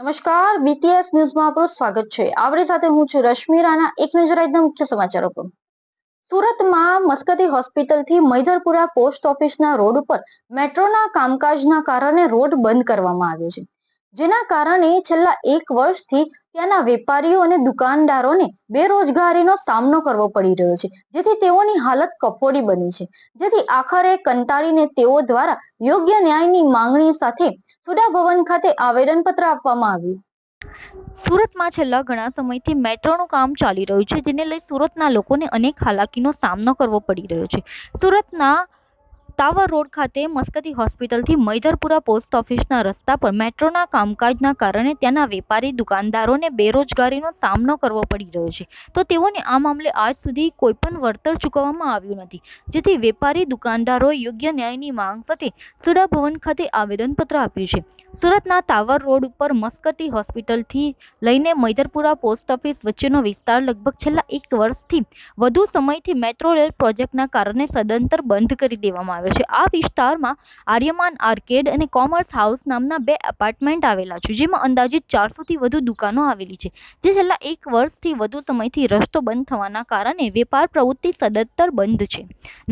નમસ્કાર, બીટીએસ ન્યૂઝમાં આપનું સ્વાગત છે। આપણી સાથે હું છું રશ્મિ રાણા। એક નજર આજના મુખ્ય સમાચારો પર। સુરતમાં મસ્કતી હોસ્પિટલથી મૈદરપુરા પોસ્ટ ઓફિસના રોડ ઉપર મેટ્રોના કામકાજના કારણે રોડ બંધ કરવામાં આવ્યો છે, જેના કારણે છેલ્લા 1 વર્ષથી ત્યાંના વેપારીઓ અને દુકાનદારોને બેરોજગારીનો સામનો કરવો પડી રહ્યો છે, જેથી તેઓની હાલત કફોડી બની છે। જેથી આખરે કંટાળીને તેઓ દ્વારા યોગ્ય ન્યાયની માંગણી સાથે સુડા ભવન ખાતે આવેદનપત્ર આપવામાં આવ્યું। સુરતમાં છેલ્લા ઘણા સમયથી મેટ્રોનું કામ ચાલી રહ્યું છે, જેને લઈ સુરતના લોકોને અનેક હાલાકીનો સામનો કરવો પડી રહ્યો છે। સુરતના ટાવર રોડ ખાતે મસ્કતી હોસ્પિટલથી મૈદરપુરા પોસ્ટ ઓફિસના રસ્તા પર મેટ્રોના કામકાજના કારણે ત્યાંના વેપારી દુકાનદારોને બેરોજગારીનો સામનો કરવો પડી રહ્યો છે, તો તેઓને આ મામલે આજ સુધી કોઈપણ વળતર ચૂકવવામાં આવ્યું નથી, જેથી વેપારી દુકાનદારોએ યોગ્ય ન્યાયની માંગ સાથે સુડા ભવન ખાતે આવેદનપત્ર આપ્યું છે। સુરતના ટાવર રોડ ઉપર મસ્કતી હોસ્પિટલથી લઈને મૈદરપુરા પોસ્ટ ઓફિસ વચ્ચેનો વિસ્તાર લગભગ છેલ્લા 1 વર્ષથી વધુ સમયથી મેટ્રો રેલ પ્રોજેક્ટના કારણે સદંતર બંધ કરી દેવામાં આવ્યો છે। આ વિસ્તારમાં આર્યમાન આર્કેડ અને કોમર્સ હાઉસ નામના 2 એપાર્ટમેન્ટ આવેલા છે, જેમાં અંદાજિત 400 થી વધુ દુકાનો આવેલી છે, જે છેલ્લા 1 વર્ષથી વધુ સમયથી રસ્તો બંધ થવાના કારણે વેપાર પ્રવૃત્તિ સદંતર બંધ છે।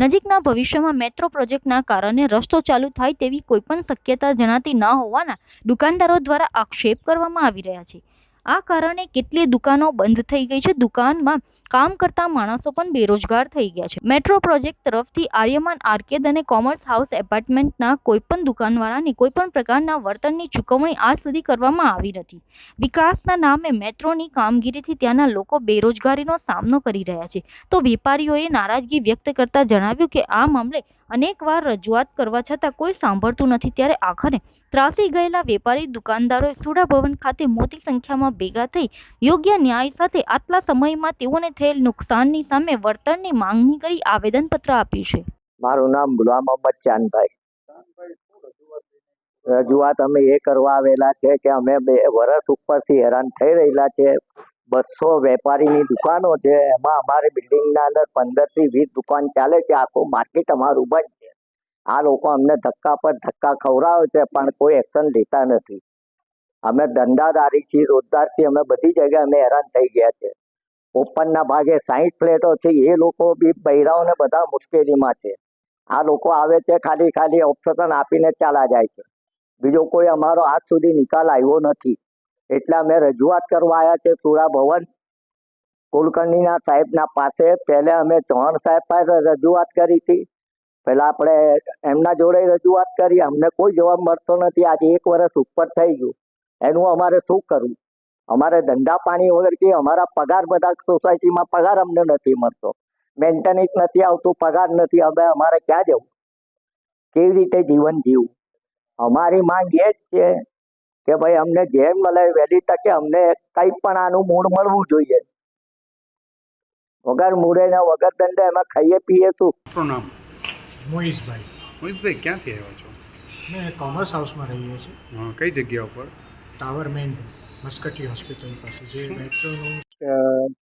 નજીકના ભવિષ્યમાં મેટ્રો પ્રોજેક્ટના કારણે રસ્તો ચાલુ થાય તેવી કોઈપણ શક્યતા જણાતી ન હોવાના દુકાનદારો દ્વારા આક્ષેપ કરવામાં આવી રહ્યા છે। આ કારણે કેટલીય દુકાનો બંધ થઈ ગઈ છે, દુકાનમાં કામ કરતા માણસો પણ બેરોજગાર થઈ ગયા છે। મેટ્રો પ્રોજેક્ટ તરફથી આર્યમાન આર્કેડ અને કોમર્સ હાઉસ એપાર્ટમેન્ટના કોઈપણ દુકાનવાળાને કોઈપણ પ્રકારના વળતરની ચૂકવણી આજ સુધી કરવામાં આવી નથી। વિકાસના નામે મેટ્રોની કામગીરીથી ત્યાંના લોકો બેરોજગારીનો સામનો કરી રહ્યા છે, તો વેપારીઓએ નારાજગી વ્યક્ત કરતા જણાવ્યું કે આ મામલે અનેકવાર રજૂઆત કરવા છતાં કોઈ સાંભળતું નથી, ત્યારે આખરે ત્રાસી ગયેલા વેપારી દુકાનદારોએ સુડા ભવન ખાતે મોટી સંખ્યામાં ભેગા થઈ યોગ્ય ન્યાય સાથે આટલા સમયમાં તેઓને થયેલ નુકસાનની સામે વળતરની માંગણી કરી આવેદનપત્ર આપ્યું છે। મારું નામ ગુલામ અહમદ ચાંદભાઈ। રજૂઆત અમે એ કરવા આવેલા છે કે અમે 2 વર્ષ ઉપરથી હેરાન થઈ રહેલા છે। 200 વેપારીની દુકાનો છે, એમાં અમારી બિલ્ડિંગના અંદર 15 થી 20 દુકાન ચાલે છે, આખું માર્કેટ અમારું બંધ છે। આ લોકો અમને ધક્કા પર ધક્કા ખવડાવે છે, પણ કોઈ એક્શન લેતા નથી। અમે ધંધાદારી છીએ, રોજગારથી અમે બધી જગ્યાએ અમે હેરાન થઈ ગયા છે। ઉપરના ભાગે 60 ફ્લેટો છે, એ લોકો બી બૈરાઓને બધા મુશ્કેલીમાં છે। આ લોકો આવે છે, ખાલી ઓપ્શન આપીને ચાલા જાય છે, બીજો કોઈ અમારો આજ સુધી નિકાલ આવ્યો નથી। એટલે અમે રજૂઆત કરવા આવ્યા છે સુડા ભવન કુલકર્ણીના સાહેબના પાસે। પહેલા અમે ચૌહાણ સાહેબ પાસે રજૂઆત કરી હતી, પહેલા આપણે એમના જોડે રજૂઆત કરી, અમને કોઈ જવાબ મળતો નથી। આજે 1 વર્ષ ઉપર થઈ ગયું, એનું અમારે શું કરવું? અમારે ધંધા પાણી વગર કે અમારા પગાર બધા સોસાયટીમાં પગાર અમને નથી મળતો, મેન્ટેનન્સ નથી આવતું, પગાર નથી, હવે અમારે ક્યાં જવું? કેવી રીતે જીવન જીવવું? અમારી માંગ એ જ છે કે ભાઈ અમને જેમ મળે વહેલી તકે અમને કંઈ પણ આનું મૂળ મળવું જોઈએ। વગર મૂળે ને વગર દંડે એમાં ખાઈએ પીએ શું? આપણું નામ? મોહિશભાઈ। મોહિતભાઈ, ક્યાંથી આવ્યા છો? મેં કોમર્સ હાઉસમાં રહીએ છીએ, કઈ જગ્યા ઉપર? ટાવર મેઇન મસ્કટી હોસ્પિટલ પાસે, જે શું? મેટ્રોનું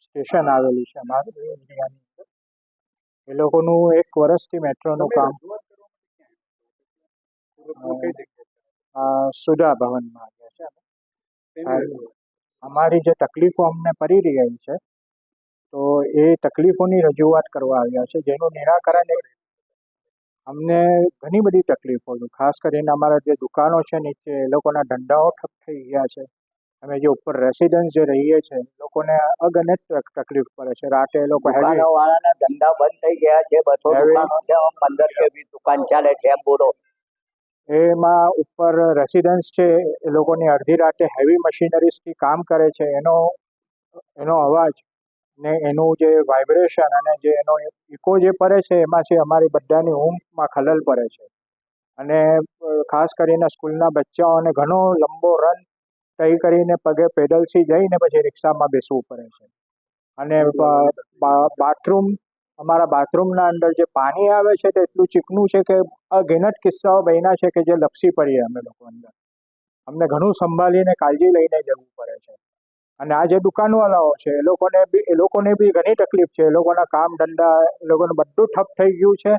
સ્ટેશન આવેલું છે અમારું એરિયાની અંદર। એ લોકોનું 1 વર્ષથી મેટ્રોનું કામ સુધા ભવનમાં આવ્યા છે અમે। અમારી જે તકલીફો અમને પડી રહી છે, તો એ તકલીફોની રજૂઆત કરવા આવ્યા છે, જેનું નિરાકરણ અમને ઘણી બધી તકલીફો છે। ખાસ કરીને અમારા જે દુકાનો છે નીચે, એ લોકોના ધંધાઓ ઠપ થઈ ગયા છે। અમે જે ઉપર રેસિડન્સ જે રહીએ છીએ, એ લોકોને અગણિત તકલીફ પડે છે। રાતે એ લોકો દુકાનોવાળાના ધંધા બંધ થઈ ગયા છે, 200 દુકાનો છે, 15 કે 20 દુકાન ચાલે છે, એમ બોલો। એમાં ઉપર રેસિડન્સ છે, એ લોકોની અડધી રાતે હેવી મશીનરીઝથી કામ કરે છે, એનો અવાજ ને એનું જે વાઇબ્રેશન અને જે એનો ઇકો જે પડે છે, એમાંથી અમારી બધાની ઊંઘમાં ખલલ પડે છે। અને ખાસ કરીને સ્કૂલના બચ્ચાઓને ઘણો લંબો રન તય કરીને પગે પેડલથી જઈને પછી રિક્ષામાં બેસવું પડે છે। અને બાથરૂમ, અમારા બાથરૂમના અંદર જે પાણી આવે છે તે એટલું ચીકણું છે કે અગિનત કિસ્સાઓ બન્યા છે કે જે લપસી પડીએ અમે લોકો અંદર। અમને ઘણું સંભાળીને કાળજી લઈને જવું પડે છે। અને આ જે દુકાનવાળાઓ છે, એ લોકોને બી ઘણી તકલીફ છે। એ લોકોના કામ ધંધા, એ લોકોનું બધું ઠપ થઈ ગયું છે,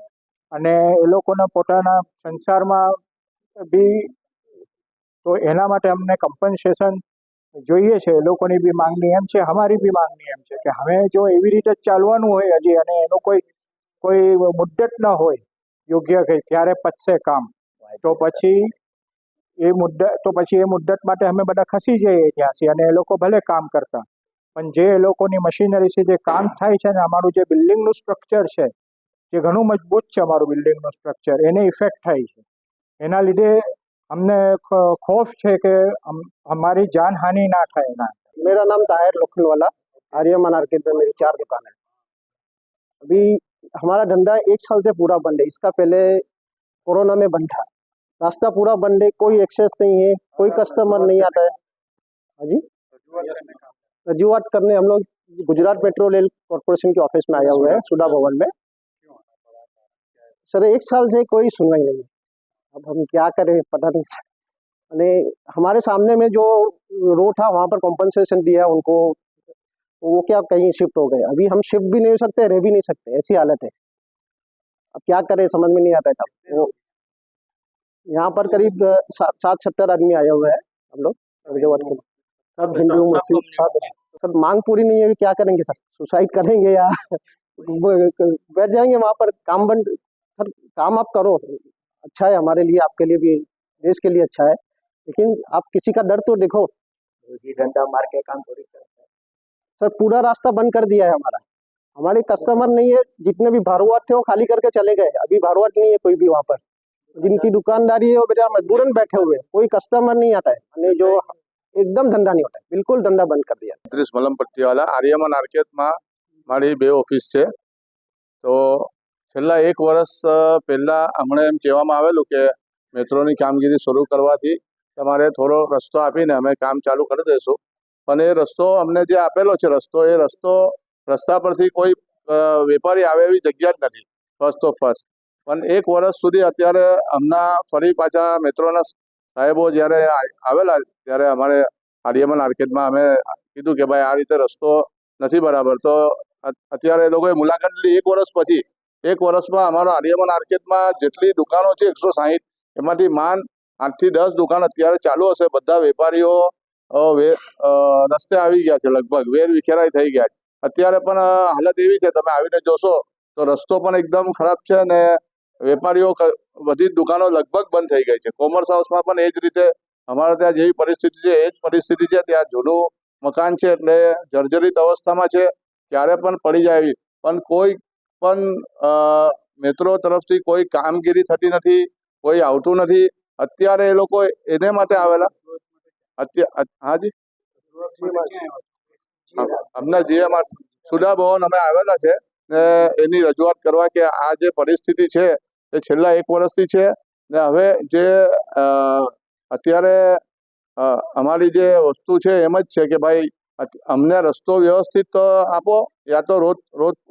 અને એ લોકોના પોતાના સંસારમાં બી, તો એના માટે અમને કમ્પન્સેશન જોઈએ છે, એ લોકોની બી માંગણી એમ છે, અમારી બી માંગણી એમ છે કે હવે જો એવી રીતે જ ચાલવાનું હોય હજી અને એનો કોઈ મુદ્દત ન હોય યોગ્ય કે ક્યારે પતશે કામ, તો પછી એ મુદ્દત માટે અમે બધા ખસી જઈએ ત્યાંથી અને એ લોકો ભલે કામ કરતા, પણ જે એ લોકોની મશીનરીથી જે કામ થાય છે ને અમારું જે બિલ્ડિંગનું સ્ટ્રક્ચર છે જે ઘણું મજબૂત છે, અમારું બિલ્ડિંગનું સ્ટ્રક્ચર એને ઇફેક્ટ થાય છે. એના લીધે અમને खौफ है कि हमारी जान हानि ना થાય ना। मेरा नाम ताहिर लोखंडवाला, आर्यमन मार्केट में मेरी 4 दुकान है। अभी हमारा धंधा 1 साल से पूरा बंद है। इसका पहले कोरोना में बंद था। रास्ता पूरा बंद है, कोई एक्सेस नहीं है, कोई कस्टमर नहीं आता है। हाँ जी, रजूआत करने हम लोग गुजरात मेट्रो रेल कॉर्पोरेशन के ऑफिस में आया हुआ है, सुधा भवन में। सर 1 साल से कोई सुनवाई नहीं है। अब हम क्या करें पता नहीं। અને हमारे सामने में जो रो था वहाँ पर कॉम्पनसेशन दिया उनको, वो क्या कहीं शिफ्ट हो गए। अभी हम शिफ्ट भी नहीं हो सकते, रह भी नहीं सकते, ऐसी हालत है। अब क्या करें समझ में नहीं आता है साहब। वो यहाँ पर करीब 60-70 आदमी आया हुआ है हम लोग, सब हिंदू मुस्लिम सब। सर मांग पूरी नहीं है, क्या करेंगे सर? सुसाइड करेंगे या बैठ जाएंगे वहाँ पर? काम बंद। सर काम आप करो, अच्छा है हमारे लिए, आपके लिए भी, देश के लिए अच्छा है, लेकिन आप किसी का डर तो देखो। धंधा मार के काम थोड़ी करता है। सर पूरा रास्ता बंद कर दिया है हमारा, हमारे कस्टमर नहीं है। जितने भी भारुआत थे वो खाली करके चले गए, अभी भारुआत नहीं है कोई भी वहाँ पर। जिनकी दुकानदारी है वो बेचारा मजबूरन बैठे हुए हैं, कोई कस्टमर नहीं आता है અને जो एकदम धंधा नहीं होता है, बिल्कुल धंधा बंद कर दिया। 35 મલમપટ્ટીવાળા આર્યમન માર્કેટમાં મારી 2 ઓફિસ છે. તો છેલ્લા 1 વર્ષ પહેલાં હમણાં એમ કહેવામાં આવેલું કે મેટ્રોની કામગીરી શરૂ કરવાથી તમારે થોડો રસ્તો આપીને અમે કામ ચાલુ કરી દઈશું, પણ એ રસ્તો અમને જે આપેલો છે રસ્તા પરથી કોઈ વેપારી આવે એવી જગ્યા જ નથી ફર્સ્ટ ઓફ ફર્સ્ટ. પણ 1 વર્ષ સુધી અત્યારે હમણાં ફરી પાછા મેટ્રોના સાહેબો જ્યારે આવેલા ત્યારે અમારે આર્યમન માર્કેટમાં અમે કીધું કે ભાઈ આ રીતે રસ્તો નથી બરાબર. તો અત્યારે એ લોકોએ મુલાકાત લીધી 1 વર્ષ પછી. 1 વર્ષમાં અમારો આર્યમન માર્કેટમાં જેટલી દુકાનો છે 160, એમાંથી માંડ 8 થી 10 દુકાન અત્યારે ચાલુ હશે. બધા વેપારીઓ રસ્તે આવી ગયા છે, લગભગ વેર વિખેરાઈ થઈ ગયા છે. અત્યારે પણ હાલત એવી છે, તમે આવીને જોશો તો રસ્તો પણ એકદમ ખરાબ છે અને વેપારીઓ બધી દુકાનો લગભગ બંધ થઈ ગઈ છે. કોમર્સ હાઉસમાં પણ એ જ રીતે અમારે ત્યાં જેવી પરિસ્થિતિ છે એ જ પરિસ્થિતિ છે. ત્યાં જૂનું મકાન છે એટલે જર્જરિત અવસ્થામાં છે, ક્યારે પણ પડી જાય. પણ કોઈ પણ મેટ્રો તરફથી કોઈ કામગીરી થતી નથી, કોઈ આવતું નથી. અત્યારે એ લોકો એને માટે આવેલા હાજી અમને જીએમ સુધા ભવન અમે આવેલા છે ને એની રજૂઆત કરવા કે આ જે પરિસ્થિતિ છે એ છેલ્લા 1 વર્ષથી છે ને હવે જે અત્યારે અમારી જે વસ્તુ છે એમ જ છે કે ભાઈ અમને રસ્તો વ્યવસ્થિત આપો, યા તો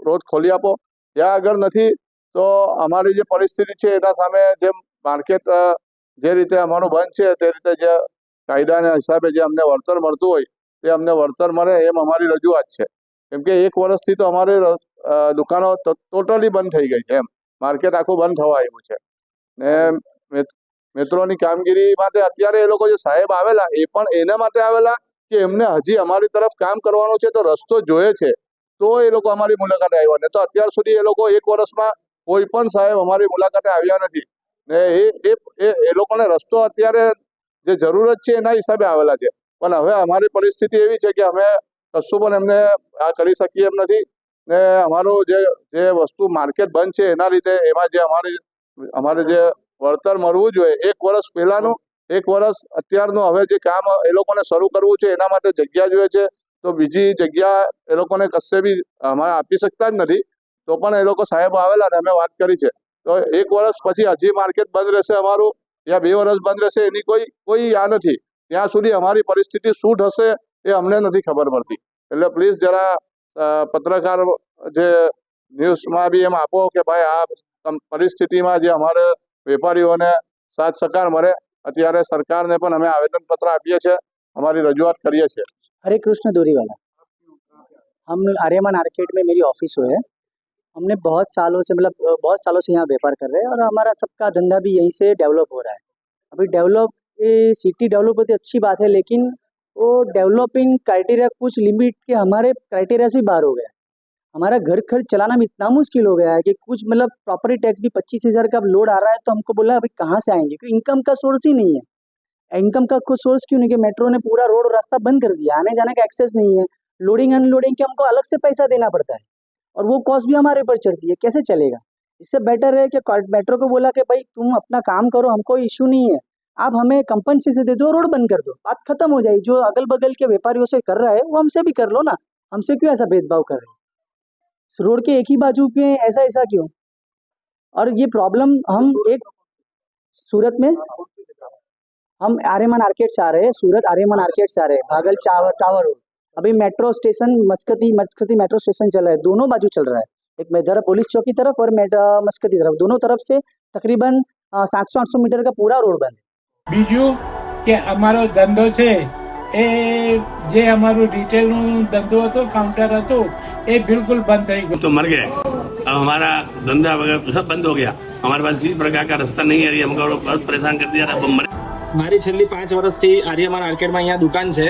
રોજ ખોલી આપો, યા અગર નથી તો અમારી જે પરિસ્થિતિ છે એના સામે જેમ માર્કેટ જે રીતે અમારું બંધ છે તે રીતે જે કાયદાના હિસાબે જે અમને વળતર મળતું હોય તે અમને વળતર મળે એમ અમારી રજૂઆત છે. કેમ કે 1 વર્ષથી તો અમારી દુકાનો ટોટલી બંધ થઈ ગઈ છે, એમ માર્કેટ આખું બંધ થવા આવ્યું છે. ને મેટ્રોની કામગીરી માટે અત્યારે એ લોકો જે સાહેબ આવેલા એ પણ એના માટે આવેલા કે એમને હજી અમારી તરફ કામ કરવાનું છે, તો રસ્તો જોઈએ છે, તો એ લોકો અમારી મુલાકાતે આવ્યા. ને તો અત્યાર સુધી એ લોકો 1 વર્ષમાં કોઈ પણ સાહેબ અમારી મુલાકાતે આવ્યા નથી ને એ લોકોને રસ્તો અત્યારે જે જરૂરત છે એના હિસાબે આવેલા છે. પણ હવે અમારી પરિસ્થિતિ એવી છે કે અમે કશું પણ એમને આ કરી શકીએ એમ નથી ને અમારું જે વસ્તુ માર્કેટ બંધ છે એના લીધે એમાં જે અમારે જે વળતર મળવું જોઈએ 1 વર્ષ પહેલાનું, 1 વર્ષ અત્યારનું, હવે જે કામ એ લોકોને શરૂ કરવું છે એના માટે જગ્યા જોઈએ છે, તો બીજી જગ્યા એ લોકોને કશે બી અમારે આપી શકતા જ નથી. તો પણ એ લોકો સાહેબો આવેલા ને અમે વાત કરી છે, તો 1 વર્ષ પછી હજી માર્કેટ બંધ રહેશે અમારું યા 2 વર્ષ બંધ રહેશે એની કોઈ આ નથી. ત્યાં સુધી અમારી પરિસ્થિતિ શું થશે એ અમને નથી ખબર પડતી. એટલે પ્લીઝ જરા પત્રકાર જે ન્યૂઝમાં બી એમ આપો કે ભાઈ આ પરિસ્થિતિમાં જે અમારે વેપારીઓને સાથ સહકાર મળે. અત્યારે સરकारને પણ અમે આવેદનપત્ર આપીએ છીએ, हमारी रजूआत करिए छे। हरे कृष्ण दोरीवाला, हम आर्यमन मार्केट में मेरी ऑफिस है। हमने बहुत सालों से यहाँ व्यापार कर रहे हैं और हमारा सबका धंधा भी यहीं से डेवलप हो रहा है। अभी सिटी डेवलप होती अच्छी बात है, लेकिन वो डेवलपिंग क्राइटेरिया कुछ लिमिट के हमारे क्राइटेरिया से भी बाहर हो गया। हमारा घर खर्च चलाना भी इतना मुश्किल हो गया है कि कुछ मतलब प्रॉपर्टी टैक्स भी 25,000 का लोड आ रहा है, तो हमको बोला अभी कहाँ से आएंगे, क्योंकि इनकम का सोर्स ही नहीं है। इनकम का कोई सोर्स क्यों नहीं, कि मेट्रो ने पूरा रोड और रास्ता बंद कर दिया, आने जाने का एक्सेस नहीं है, लोडिंग अनलोडिंग के हमको अलग से पैसा देना पड़ता है और वो कॉस्ट भी हमारे ऊपर चढ़ती है, कैसे चलेगा। इससे बेटर है कि मेट्रो को बोला कि भाई तुम अपना काम करो, हमको इशू नहीं है, आप हमें कंपनसेशन दे दो, रोड बंद कर दो, बात खत्म हो जाएगी। जो अगल बगल के व्यापारियों से कर रहा है वो हमसे भी कर लो ना, हमसे क्यों ऐसा भेदभाव कर रहे हो, रोड के एक ही बाजू पे ऐसा क्यों। और ये प्रॉब्लम हम एक सूरत में हम आर्यमान आर्केड से आ रहे हैं, सूरत आर्यमान आर्केड से आ रहे हैं, भागल टावर रोड। अभी मेट्रो स्टेशन मस्कती मेट्रो स्टेशन चल रहा है, दोनों बाजू चल रहा है, एक मेदर पुलिस चौक की तरफ और मस्कती तरफ, दोनों तरफ से तकरीबन 700-800 मीटर का पूरा रोड बंद है। બીજું કે અમારો ધંધો છે એ જે અમારું રિટેલનું ધંધો હતો, કાઉન્ટર હતો, એ બિલકુલ બંધ થઈ ગયો। तो मर गए, अब हमारा धंधा वगैरह सब बंद हो गया, हमारे पास किसी प्रकार का रास्ता नहीं है, हमको बहुत परेशान कर दिया। अब મારી છેલ્લી 5 વર્ષથી આર્યમાન આર્કેડમાં અહીંયા દુકાન છે,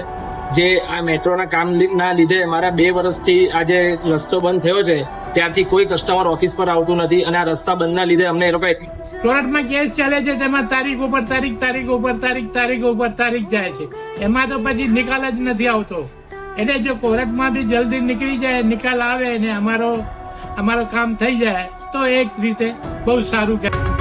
જે આ મેટ્રોના કામના લીધે મારા 2 વર્ષથી આ જે રસ્તો બંધ થયો છે ત્યારથી કોઈ કસ્ટમર ઓફિસ પર આવતું નથી, અને આ રસ્તા બંધના લીધે અમને એ લોકો કોર્ટમાં કેસ ચાલે છે, તેમાં તારીખ ઉપર તારીખ જાય છે, એમાં તો પછી નિકાલ જ નથી આવતો। એટલે જો કોર્ટમાં બી જલ્દી નીકળી જાય, નિકાલ આવે ને અમારો કામ થઈ જાય તો એક રીતે બહુ સારું કહેવાય।